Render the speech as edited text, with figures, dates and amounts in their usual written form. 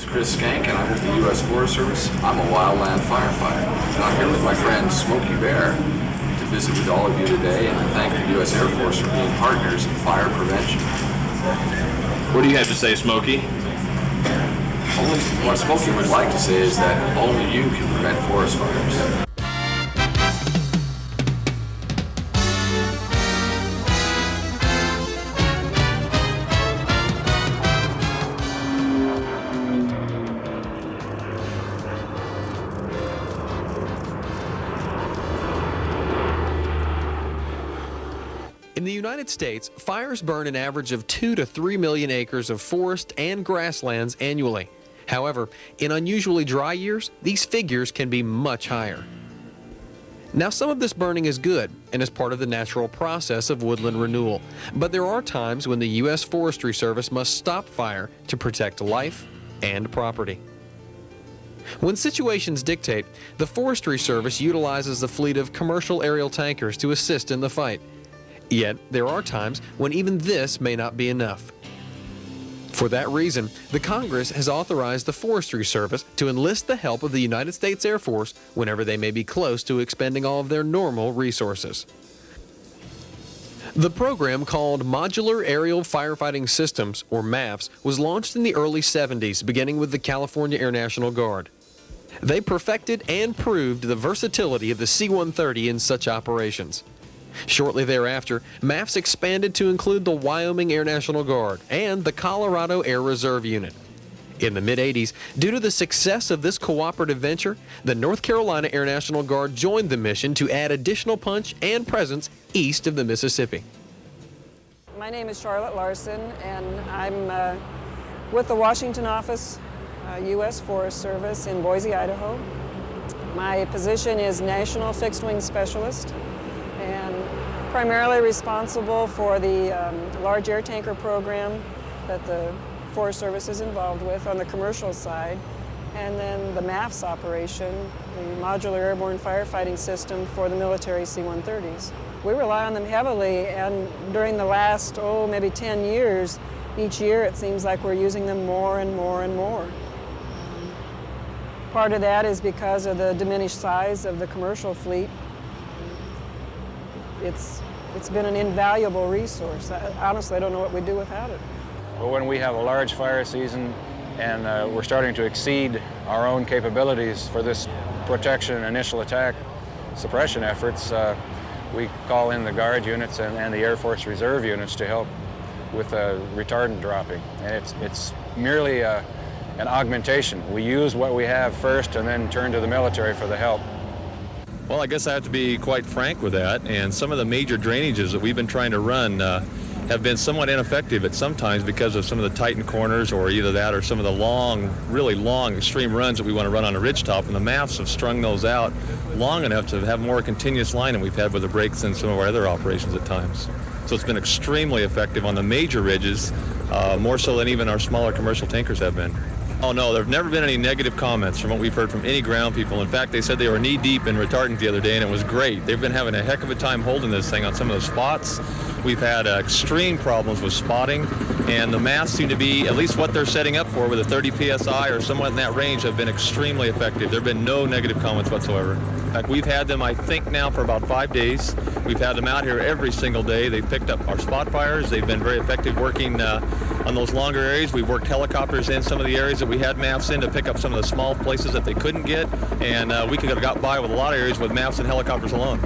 Chris Skank, and I'm with the U.S. Forest Service. I'm a wildland firefighter, and I'm here with my friend Smokey Bear to visit with all of you today and to thank the U.S. Air Force for being partners in fire prevention. What do you have to say, Smokey? What Smokey would like to say is that only you can prevent forest fires. In the United States, fires burn an average of 2 to 3 million acres of forest and grasslands annually. However, in unusually dry years, these figures can be much higher. Now, some of this burning is good and is part of the natural process of woodland renewal, but there are times when the U.S. Forestry Service must stop fire to protect life and property. When situations dictate, the Forestry Service utilizes a fleet of commercial aerial tankers to assist in the fight. Yet, there are times when even this may not be enough. For that reason, the Congress has authorized the Forestry Service to enlist the help of the United States Air Force whenever they may be close to expending all of their normal resources. The program, called Modular Aerial Firefighting Systems, or MAFS, was launched in the early 70s, beginning with the California Air National Guard. They perfected and proved the versatility of the C-130 in such operations. Shortly thereafter, MAFS expanded to include the Wyoming Air National Guard and the Colorado Air Reserve Unit. In the mid-'80s, due to the success of this cooperative venture, the North Carolina Air National Guard joined the mission to add additional punch and presence east of the Mississippi. My name is Charlotte Larson, and I'm with the Washington office, U.S. Forest Service in Boise, Idaho. My position is National Fixed Wing Specialist, and primarily responsible for the large air tanker program that the Forest Service is involved with on the commercial side, and then the MAFS operation, the Modular Airborne Firefighting System for the military C-130s. We rely on them heavily, and during the last, maybe 10 years, each year it seems like we're using them more and more and more. Part of that is because of the diminished size of the commercial fleet. It's been an invaluable resource. Honestly, I don't know what we'd do without it. But when we have a large fire season and we're starting to exceed our own capabilities for this protection, initial attack, suppression efforts, we call in the Guard units and the Air Force Reserve units to help with retardant dropping. And it's merely an augmentation. We use what we have first and then turn to the military for the help. Well, I guess I have to be quite frank with that, and some of the major drainages that we've been trying to run have been somewhat ineffective at some times because of some of the tightened corners, or either that or some of the long, really long extreme runs that we want to run on a ridgetop, and the MAFs have strung those out long enough to have more continuous line than we've had with the brakes in some of our other operations at times. So it's been extremely effective on the major ridges, more so than even our smaller commercial tankers have been. Oh no, there have never been any negative comments from what we've heard from any ground people. In fact, they said they were knee-deep in retardant the other day, and it was great. They've been having a heck of a time holding this thing on some of the spots. We've had extreme problems with spotting, and the MAFs seem to be, at least what they're setting up for with a 30 PSI or somewhat in that range, have been extremely effective. There have been no negative comments whatsoever. In fact, we've had them, I think, now for about 5 days. We've had them out here every single day. They've picked up our spot fires. They've been very effective working on those longer areas. We've worked helicopters in some of the areas that we had MAFs in to pick up some of the small places that they couldn't get, and we could have got by with a lot of areas with MAFs and helicopters alone.